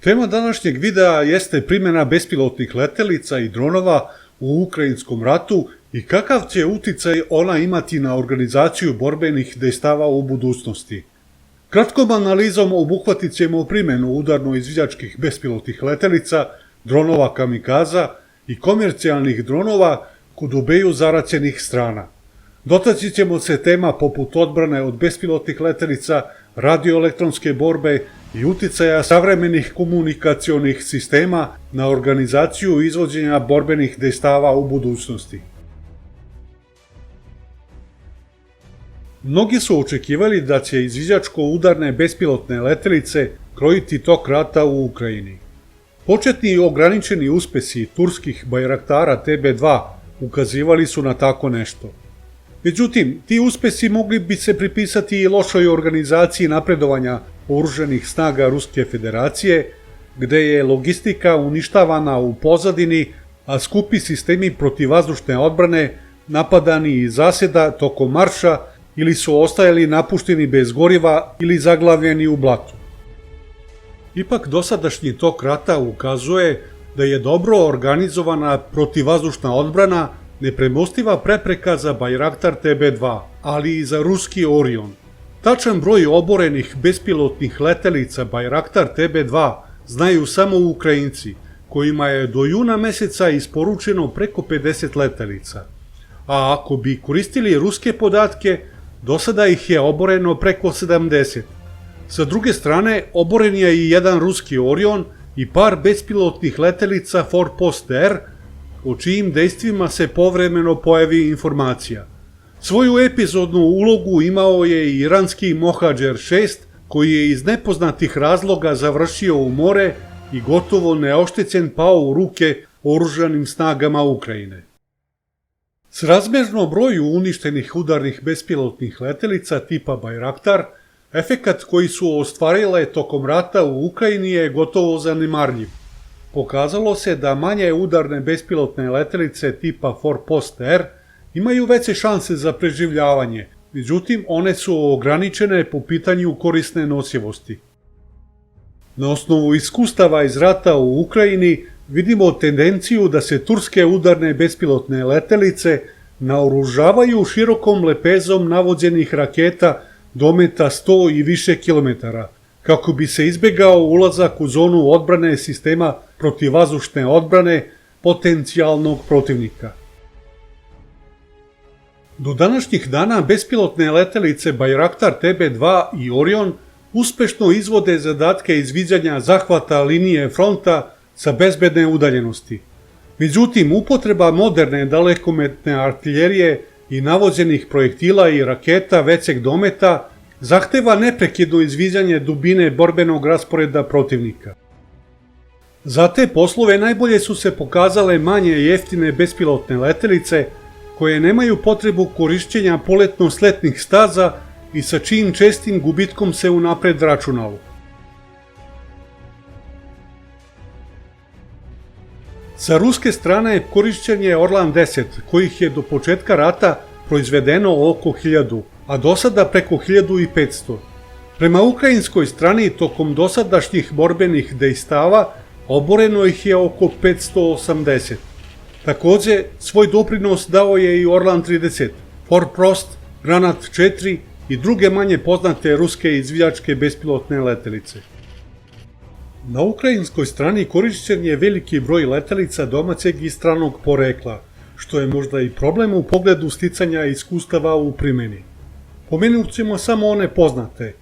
Tema današnjeg videa jeste primjena bespilotnih letelica i dronova u ukrajinskom ratu i kakav će uticaj ona imati na organizaciju borbenih dejstava u budućnosti. Kratkom analizom obuhvatit ćemo primjenu udarno-izviđačkih bespilotnih letelica, dronova kamikaza i komercijalnih dronova kod obeju zaraćenih strana. Dotaći ćemo se tema poput odbrane od bespilotnih letelica, radioelektronske borbe i uticaja savremenih komunikacionih sistema na organizaciju izvođenja borbenih dejstava u budućnosti. Mnogi su očekivali da će izviđačko-udarne bespilotne letelice krojiti tok rata u Ukrajini. Početni i ograničeni uspesi turskih Bajraktara TB2 ukazivali su na tako nešto. Međutim, ti uspesi mogli bi se pripisati i lošoj organizaciji napredovanja oružanih snaga Ruske federacije, gde je logistika uništavana u pozadini, a skupi sistemi protivvazdušne odbrane napadani iz zaseda tokom marša ili su ostajali napušteni bez goriva ili zaglavljeni u blatu. Ipak dosadašnji tok rata ukazuje da je dobro organizovana protivvazdušna odbrana nepremostiva prepreka za Bajraktar TB2, ali i za ruski Orion. Tačan broj oborenih bespilotnih letelica Bajraktar TB2 znaju samo Ukrajinci, kojima je do juna meseca isporučeno preko 50 letelica. A ako bi koristili ruske podatke, do sada ih je oboreno preko 70. Sa druge strane, oboren je i jedan ruski Orion i par bespilotnih letelica Forpost R, o čijim dejstvima se povremeno pojavi informacija. Svoju epizodnu ulogu imao je i iranski Mohadžer 6, koji je iz nepoznatih razloga završio u more i gotovo neoštećen pao u ruke oružanim snagama Ukrajine. Srazmjerno broju uništenih udarnih bespilotnih letelica tipa Bajraktar, efekat koji su ostvarile tokom rata u Ukrajini je gotovo zanemarljiv. Pokazalo se da manje udarne bespilotne letelice tipa Forpost R imaju veće šanse za preživljavanje, međutim one su ograničene po pitanju korisne nosivosti. Na osnovu iskustava iz rata u Ukrajini vidimo tendenciju da se turske udarne bespilotne letelice naoružavaju širokom lepezom navođenih raketa dometa 100 i više kilometara, kako bi se izbegao ulazak u zonu odbrane sistema protivvazdušne odbrane potencijalnog protivnika. Do današnjih dana bespilotne letelice Bajraktar TB2 i Orion uspešno izvode zadatke izviđanja zahvata linije fronta sa bezbedne udaljenosti. Međutim, upotreba moderne dalekometne artiljerije i navođenih projektila i raketa većeg dometa zahteva neprekidno izviđanje dubine borbenog rasporeda protivnika. Za te poslove najbolje su se pokazale manje jeftine bespilotne letelice koje nemaju potrebu korišćenja poletno-sletnih staza i sa čijim čestim gubitkom se unapred računalo. Sa ruske strane korišćen je Orlan 10, kojih je do početka rata proizvedeno oko 1000, a do sada preko 1500. Prema ukrajinskoj strani tokom dosadašnjih borbenih dejstava oboreno ih je oko 580. Takođe, svoj doprinos dao je i Orlan 30, Forpost, Granat 4 i druge manje poznate ruske izviđačke bespilotne letelice. Na ukrajinskoj strani korišćen je veliki broj letelica domaćeg i stranog porekla, što je možda i problem u pogledu sticanja iskustava u primjeni. Pomenut ćemo samo one poznate: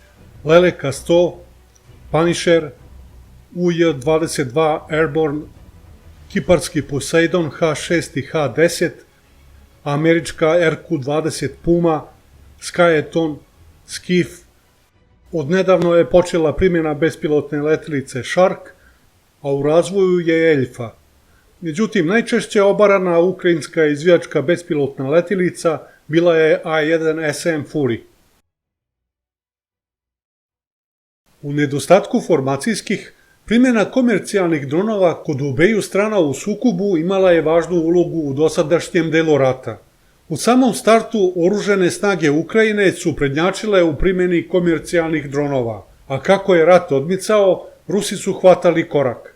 Leleka 100, Punisher, UJ-22 Airborne, kiparski Poseidon H6 i H10, američka RQ-20 Puma, Skyeton, Skiff. Odnedavno je počela primjena bespilotne letelice Shark, a u razvoju je Elfa. Međutim, najčešće obarana ukrajinska izviđačka bespilotna letelica bila je A1SM Fury. U nedostatku formacijskih, primjena komercijalnih dronova kod obeju strana u sukobu imala je važnu ulogu u dosadašnjem delu rata. U samom startu oružane snage Ukrajine su prednjačile u primjeni komercijalnih dronova, a kako je rat odmicao, Rusi su hvatali korak.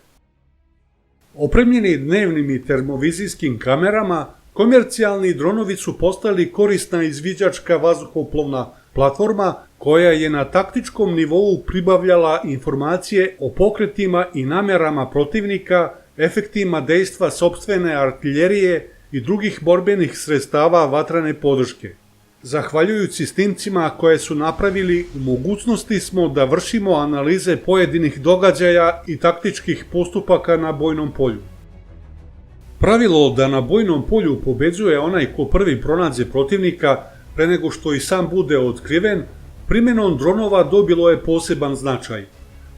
Opremljeni dnevnim i termovizijskim kamerama, komercijalni dronovi su postali korisna izviđačka vazduhoplovna platforma koja je na taktičkom nivou pribavljala informacije o pokretima i namerama protivnika, efektima dejstva sopstvene artiljerije i drugih borbenih sredstava vatrene podrške. Zahvaljujući snimcima koje su napravili, u mogućnosti smo da vršimo analize pojedinih događaja i taktičkih postupaka na bojnom polju. Pravilo da na bojnom polju pobeđuje onaj ko prvi pronađe protivnika pre nego što i sam bude otkriven, primjenom dronova dobilo je poseban značaj.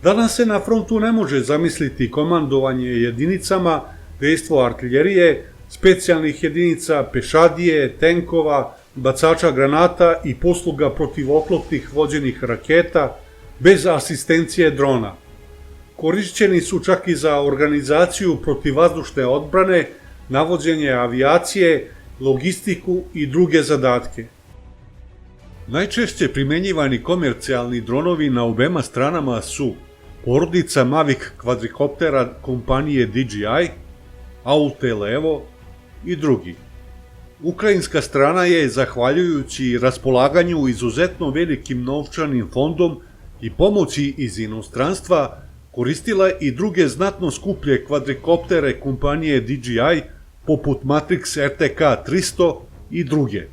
Danas se na frontu ne može zamisliti komandovanje jedinicama, dejstvo artiljerije, specijalnih jedinica, pešadije, tenkova, bacača granata i posluga protivoklopnih vođenih raketa bez asistencije drona. Korišćeni su čak i za organizaciju protivvazdušne odbrane, navođenje avijacije, logistiku i druge zadatke. Najčešće primenjivani komercijalni dronovi na obema stranama su porodica Mavic kvadrikoptera kompanije DJI, Autelevo i drugi. Ukrajinska strana je, zahvaljujući raspolaganju izuzetno velikim novčanim fondom i pomoći iz inostranstva, koristila i druge znatno skuplje kvadrikoptere kompanije DJI, poput Matrix RTK 300 i druge.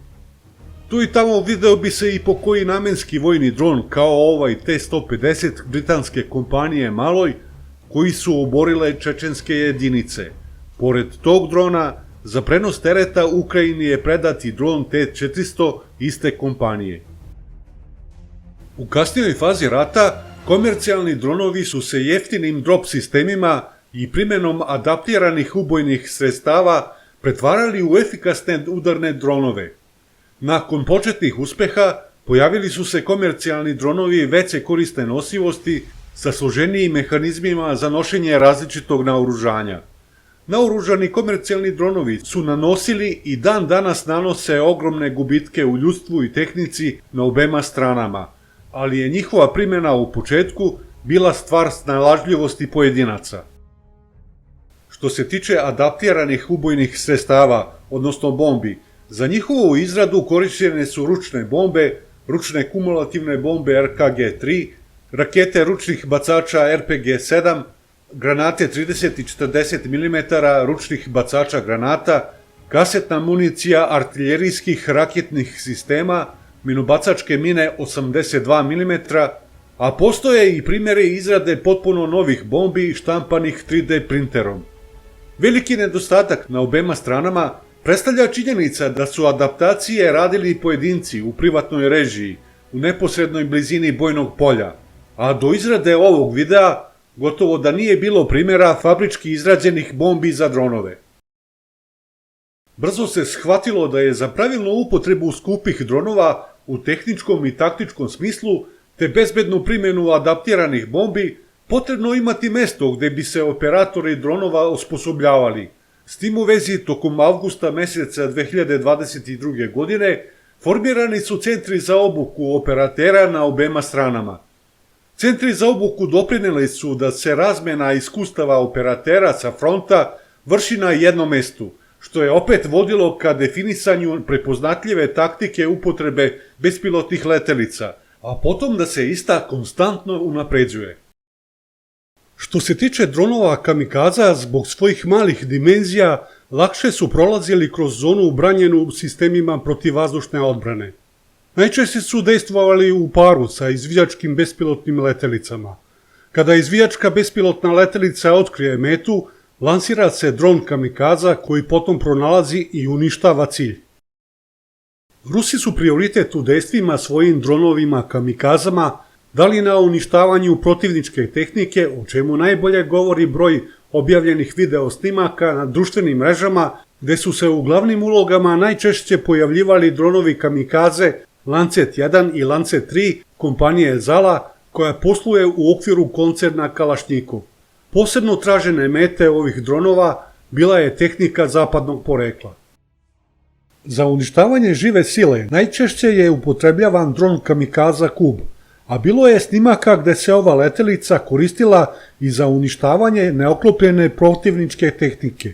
Tu i tamo video bi se i po koji namenski vojni dron kao ovaj T-150 britanske kompanije Maloj, koji su oborile čečenske jedinice. Pored tog drona, za prenos tereta Ukrajini je predat i dron T-400 iste kompanije. U kasnijoj fazi rata, komercijalni dronovi su se jeftinim drop sistemima i primjenom adaptiranih ubojnih sredstava pretvarali u efikasne udarne dronove. Nakon početnih uspeha, pojavili su se komercijalni dronovi veće korisne nosivosti sa složenijim mehanizmima za nošenje različitog naoružanja. Naoružani komercijalni dronovi su nanosili i dan danas nanose ogromne gubitke u ljudstvu i tehnici na obema stranama, ali je njihova primjena u početku bila stvar snalažljivosti pojedinaca. Što se tiče adaptiranih ubojnih sredstava, odnosno bombi, za njihovu izradu korišćene su ručne bombe, ručne kumulativne bombe RKG-3, rakete ručnih bacača RPG-7, granate 30 i 40 mm ručnih bacača granata, kasetna municija artiljerijskih raketnih sistema, minobacačke mine 82 mm, a postoje i primjere izrade potpuno novih bombi štampanih 3D printerom. Veliki nedostatak na obema stranama predstavlja činjenica da su adaptacije radili pojedinci u privatnoj režiji, u neposrednoj blizini bojnog polja, a do izrade ovog videa gotovo da nije bilo primjera fabrički izrađenih bombi za dronove. Brzo se shvatilo da je za pravilnu upotrebu skupih dronova u tehničkom i taktičkom smislu te bezbednu primjenu adaptiranih bombi potrebno imati mesto gde bi se operatori dronova osposobljavali. S tim u vezi, tokom avgusta meseca 2022. godine formirani su centri za obuku operatera na obema stranama. Centri za obuku doprineli su da se razmena iskustava operatera sa fronta vrši na jednom mestu, što je opet vodilo ka definisanju prepoznatljive taktike upotrebe bespilotnih letelica, a potom da se ista konstantno unapređuje. Što se tiče dronova kamikaza, zbog svojih malih dimenzija, lakše su prolazili kroz zonu branjenu sistemima protivvazdušne odbrane. Najčešće su dejstvovali u paru sa izvijačkim bespilotnim letelicama. Kada izvijačka bespilotna letelica otkrije metu, lansira se dron kamikaza koji potom pronalazi i uništava cilj. Rusi su prioritet u dejstvima svojim dronovima kamikazama dali na uništavanju protivničke tehnike, o čemu najbolje govori broj objavljenih video snimaka na društvenim mrežama, gde su se u glavnim ulogama najčešće pojavljivali dronovi kamikaze Lancet 1 i Lancet 3 kompanije Zala, koja posluje u okviru koncerna Kalašnjikov. Posebno tražene mete ovih dronova bila je tehnika zapadnog porekla. Za uništavanje žive sile najčešće je upotrebljavan dron kamikaza Kub, a bilo je snimaka gde se ova letelica koristila i za uništavanje neoklopljene protivničke tehnike.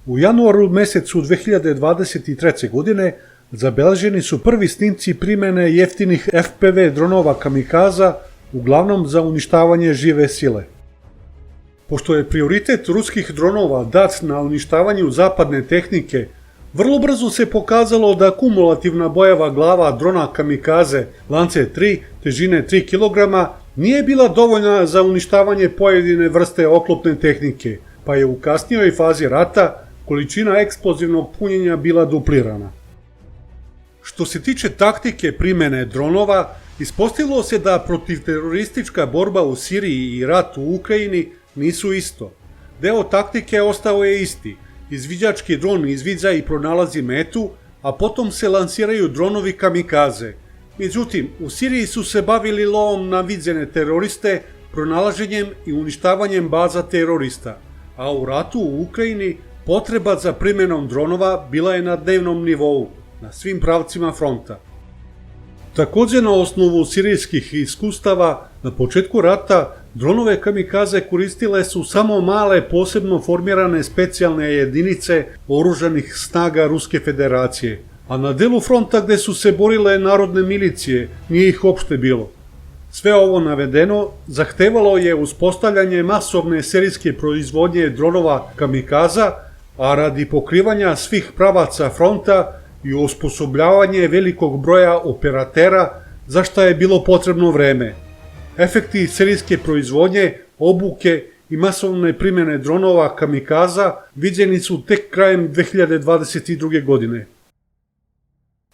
U januaru mesecu 2023. godine zabeleženi su prvi snimci primene jeftinih FPV dronova kamikaza, uglavnom za uništavanje žive sile. Pošto je prioritet ruskih dronova dat na uništavanju zapadne tehnike, vrlo brzo se pokazalo da kumulativna bojeva glava drona kamikaze Lance 3 težine 3 kg nije bila dovoljna za uništavanje pojedine vrste oklopne tehnike, pa je u kasnijoj fazi rata količina eksplozivnog punjenja bila duplirana. Što se tiče taktike primene dronova, ispostavilo se da protivteroristička borba u Siriji i rat u Ukrajini nisu isto. Deo taktike ostao je isti. Izviđački dron izviđa i pronalazi metu, a potom se lansiraju dronovi kamikaze. Međutim, u Siriji su se bavili lovom na viđene teroriste, pronalaženjem i uništavanjem baza terorista, a u ratu u Ukrajini potreba za primjenom dronova bila je na dnevnom nivou, na svim pravcima fronta. Također na osnovu sirijskih iskustava, na početku rata, dronove kamikaze koristile su samo male posebno formirane specijalne jedinice oružanih snaga Ruske federacije, a na delu fronta gde su se borile narodne milicije nije ih uopšte bilo. Sve ovo navedeno zahtevalo je uspostavljanje masovne serijske proizvodnje dronova kamikaza, a radi pokrivanja svih pravaca fronta i osposobljavanje velikog broja operatera, za šta je bilo potrebno vreme. Efekti serijske proizvodnje, obuke i masovne primjene dronova kamikaza viđeni su tek krajem 2022. godine.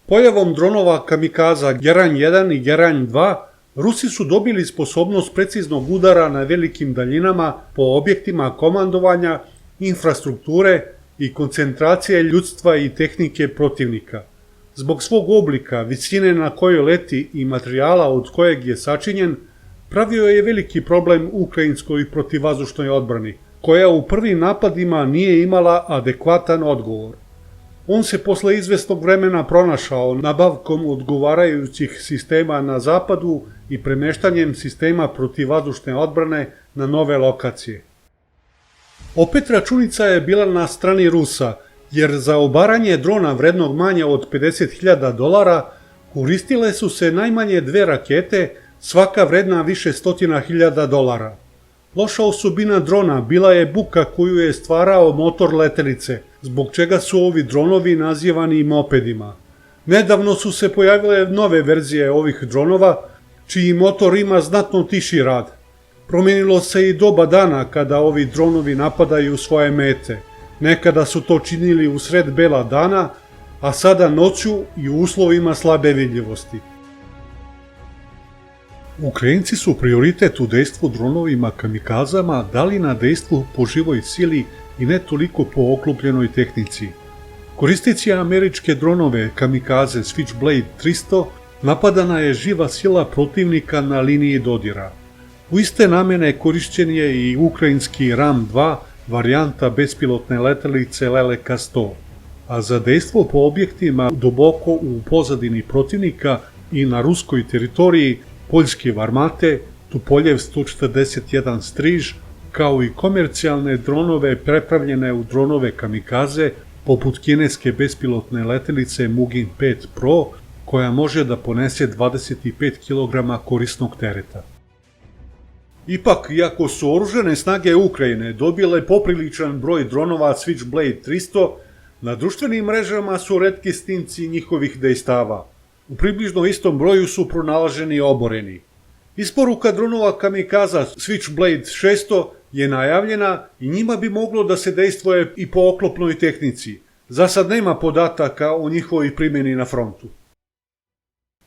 Pojavom dronova kamikaza Geranj 1 i Geranj 2, Rusi su dobili sposobnost preciznog udara na velikim daljinama po objektima komandovanja, infrastrukture i koncentracije ljudstva i tehnike protivnika. Zbog svog oblika, visine na kojoj leti i materijala od kojeg je sačinjen, pravio je veliki problem ukrajinskoj protivvazdušnoj odbrani, koja u prvim napadima nije imala adekvatan odgovor. On se posle izvesnog vremena pronašao nabavkom odgovarajućih sistema na zapadu i premeštanjem sistema protivvazdušne odbrane na nove lokacije. Opet računica je bila na strani Rusa, jer za obaranje drona vrednog manje od $50.000 koristile su se najmanje 2 rakete, svaka vredna više $100.000. Loša osobina drona bila je buka koju je stvarao motor letelice, zbog čega su ovi dronovi nazivani mopedima. Nedavno su se pojavile nove verzije ovih dronova, čiji motor ima znatno tiši rad. Promijenilo se i doba dana kada ovi dronovi napadaju svoje mete. Nekada su to činili u sred bela dana, a sada noću i u uslovima slabe vidljivosti. Ukrajinci su prioritet u dejstvu dronovima kamikazama dali na dejstvu po živoj sili i ne toliko po oklupljenoj tehnici. Koristeći američke dronove kamikaze Switchblade 300, napadana je živa sila protivnika na liniji dodira. U iste namene korišćen je i ukrajinski RAM-2 varijanta bespilotne letelice Leleka 100, a za dejstvo po objektima duboko u pozadini protivnika i na ruskoj teritoriji poljske Varmate, Tupoljev 141 Striž, kao i komercijalne dronove prepravljene u dronove kamikaze, poput kineske bespilotne letelice Mugin 5 Pro, koja može da ponese 25 kg korisnog tereta. Ipak, iako su oružane snage Ukrajine dobile popriličan broj dronova Switchblade 300, na društvenim mrežama su retki snimci njihovih dejstava. U približno istom broju su pronalaženi oboreni. Isporuka dronova kamikaza Switchblade 600 je najavljena i njima bi moglo da se dejstvuje i po oklopnoj tehnici. Za sad nema podataka o njihovoj primjeni na frontu.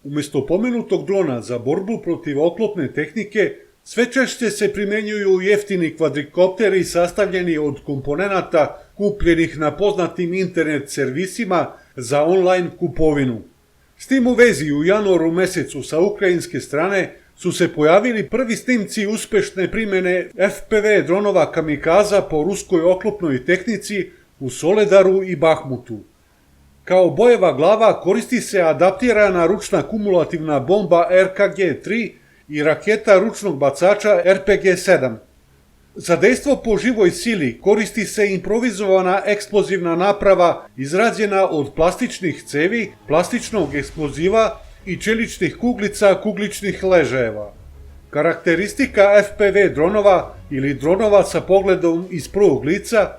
Umjesto pomenutog drona za borbu protiv oklopne tehnike, sve češće se primenjuju jeftini kvadrikopteri sastavljeni od komponenata kupljenih na poznatim internet servisima za online kupovinu. S tim u vezi u januaru mesecu sa ukrajinske strane su se pojavili prvi snimci uspešne primjene FPV dronova Kamikaza po ruskoj oklopnoj tehnici u Soledaru i Bahmutu. Kao bojeva glava koristi se adaptirana ručna kumulativna bomba RKG-3 i raketa ručnog bacača RPG-7. Za dejstvo po živoj sili koristi se improvizovana eksplozivna naprava izrađena od plastičnih cevi, plastičnog eksploziva i čeličnih kuglica kugličnih ležajeva. Karakteristika FPV dronova ili dronova sa pogledom iz prvog lica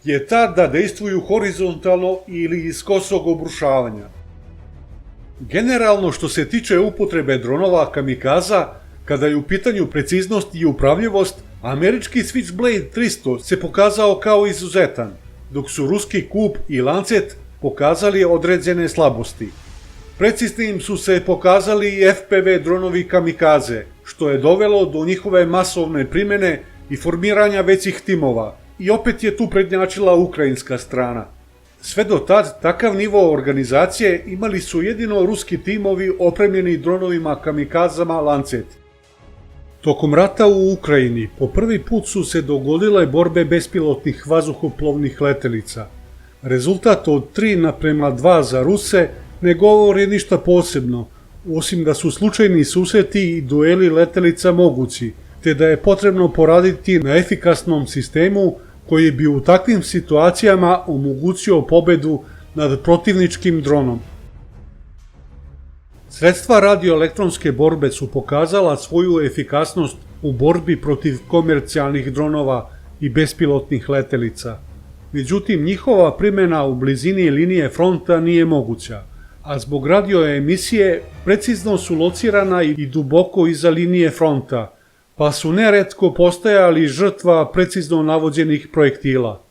je ta da dejstvuju horizontalno ili iz kosog obrušavanja. Generalno što se tiče upotrebe dronova Kamikaza, kada je u pitanju preciznost i upravljivost, američki Switchblade 300 se pokazao kao izuzetan, dok su ruski Kup i Lancet pokazali određene slabosti. Preciznim su se pokazali i FPV dronovi Kamikaze, što je dovelo do njihove masovne primjene i formiranja većih timova, i opet je tu prednjačila ukrajinska strana. Sve do tad, takav nivo organizacije imali su jedino ruski timovi opremljeni dronovima Kamikazama Lancet. Tokom rata u Ukrajini po prvi put su se dogodile borbe bespilotnih vazduhoplovnih letelica. Rezultat od 3:2 za Ruse ne govori ništa posebno, osim da su slučajni susreti i dueli letelica mogući, te da je potrebno poraditi na efikasnom sistemu koji bi u takvim situacijama omogućio pobedu nad protivničkim dronom. Sredstva radioelektronske borbe su pokazala svoju efikasnost u borbi protiv komercijalnih dronova i bespilotnih letelica. Međutim, njihova primjena u blizini linije fronta nije moguća, a zbog radioemisije precizno su locirana i duboko iza linije fronta, pa su neretko postajali žrtva precizno navođenih projektila.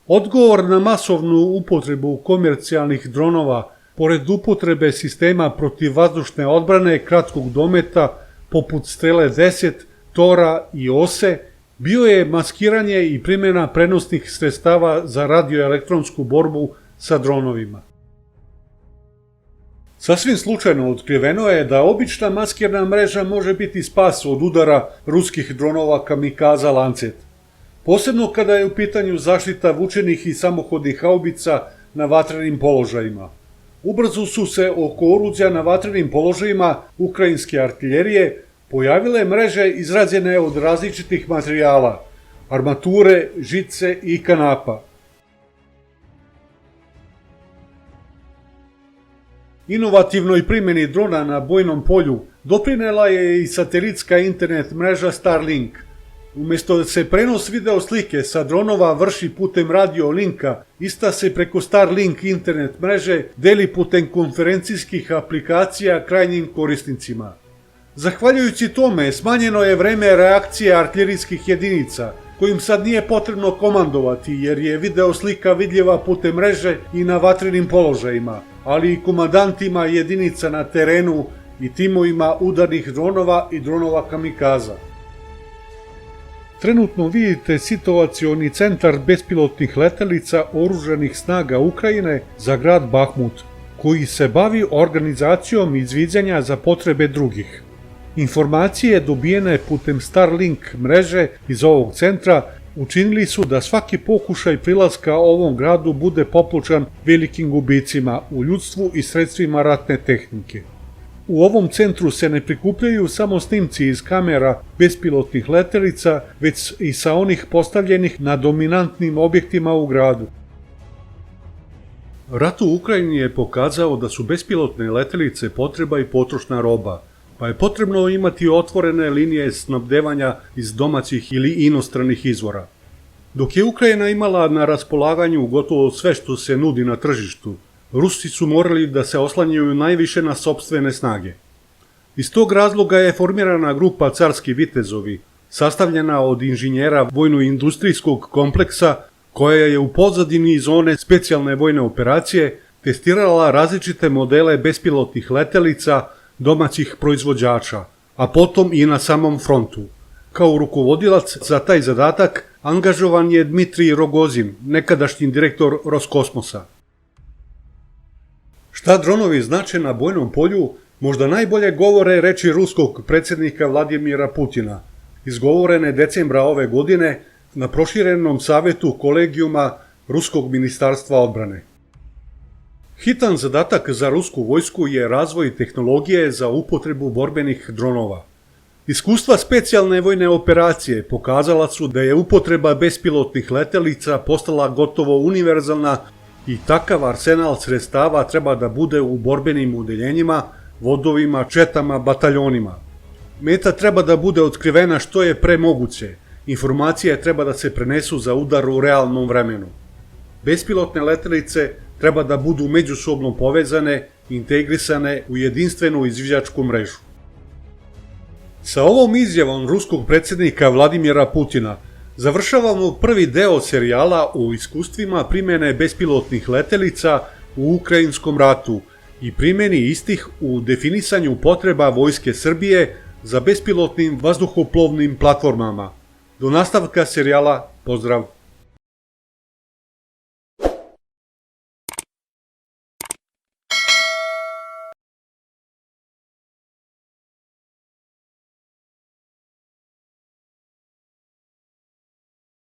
Odgovor na masovnu upotrebu komercijalnih dronova, pored upotrebe sistema protivvazdušne odbrane kratkog dometa poput Strele 10, Tora i Ose, bio je maskiranje i primjena prenosnih sredstava za radioelektronsku borbu sa dronovima. Sasvim slučajno otkriveno je da obična maskirna mreža može biti spas od udara ruskih dronova Kamikaza Lancet, posebno kada je u pitanju zaštita vučenih i samohodnih haubica na vatrenim položajima. Ubrzo su se oko oruđa na vatrenim položajima ukrajinske artiljerije pojavile mreže izrađene od različitih materijala, armature, žice i kanapa. Inovativnoj primjeni drona na bojnom polju doprinela je i satelitska internet mreža Starlink. Umjesto da se prenos video slike sa dronova vrši putem radio linka, ista se preko Starlink internet mreže deli putem konferencijskih aplikacija krajnjim korisnicima. Zahvaljujući tome smanjeno je vreme reakcije artiljerijskih jedinica, kojim sad nije potrebno komandovati jer je video slika vidljiva putem mreže i na vatrenim položajima, ali i komandantima jedinica na terenu i timovima udarnih dronova i dronova Kamikaza. Trenutno vidite situacioni centar bespilotnih letelica oružanih snaga Ukrajine za grad Bahmut, koji se bavi organizacijom izviđanja za potrebe drugih. Informacije dobijene putem Starlink mreže iz ovog centra učinili su da svaki pokušaj prilaska ovom gradu bude popločan velikim gubicima u ljudstvu i sredstvima ratne tehnike. U ovom centru se ne prikupljaju samo snimci iz kamera bespilotnih letelica, već i sa onih postavljenih na dominantnim objektima u gradu. Rat u Ukrajini je pokazao da su bespilotne letelice potreba i potrošna roba, pa je potrebno imati otvorene linije snabdevanja iz domaćih ili inostranih izvora. Dok je Ukrajina imala na raspolaganju gotovo sve što se nudi na tržištu, Rusi su morali da se oslanjaju najviše na sopstvene snage. Iz tog razloga je formirana grupa Carski vitezovi, sastavljena od inženjera vojno-industrijskog kompleksa, koja je u pozadini zone specijalne vojne operacije testirala različite modele bespilotnih letelica domaćih proizvođača, a potom i na samom frontu. Kao rukovodilac za taj zadatak angažovan je Dmitrij Rogozin, nekadašnji direktor Roskosmosa. Šta dronovi znače na bojnom polju Možda najbolje govore reči ruskog predsjednika Vladimira Putina, izgovorene decembra ove godine na proširenom savjetu kolegijuma Ruskog ministarstva odbrane. Hitan zadatak za rusku vojsku je razvoj tehnologije za upotrebu borbenih dronova. Iskustva specijalne vojne operacije pokazala su da je upotreba bespilotnih letelica postala gotovo univerzalna i takav arsenal sredstava treba da bude u borbenim udeljenjima, vodovima, četama, bataljonima. Meta treba da bude otkrivena što je pre moguće. Informacije treba da se prenesu za udar u realnom vremenu. Bespilotne letelice treba da budu međusobno povezane i integrisane u jedinstvenu izviđačku mrežu. Sa ovom izjavom ruskog predsjednika Vladimira Putina završavamo prvi deo serijala o iskustvima primjene bespilotnih letelica u Ukrajinskom ratu i primjeni istih u definisanju potreba Vojske Srbije za bespilotnim vazduhoplovnim platformama. Do nastavka serijala, pozdrav!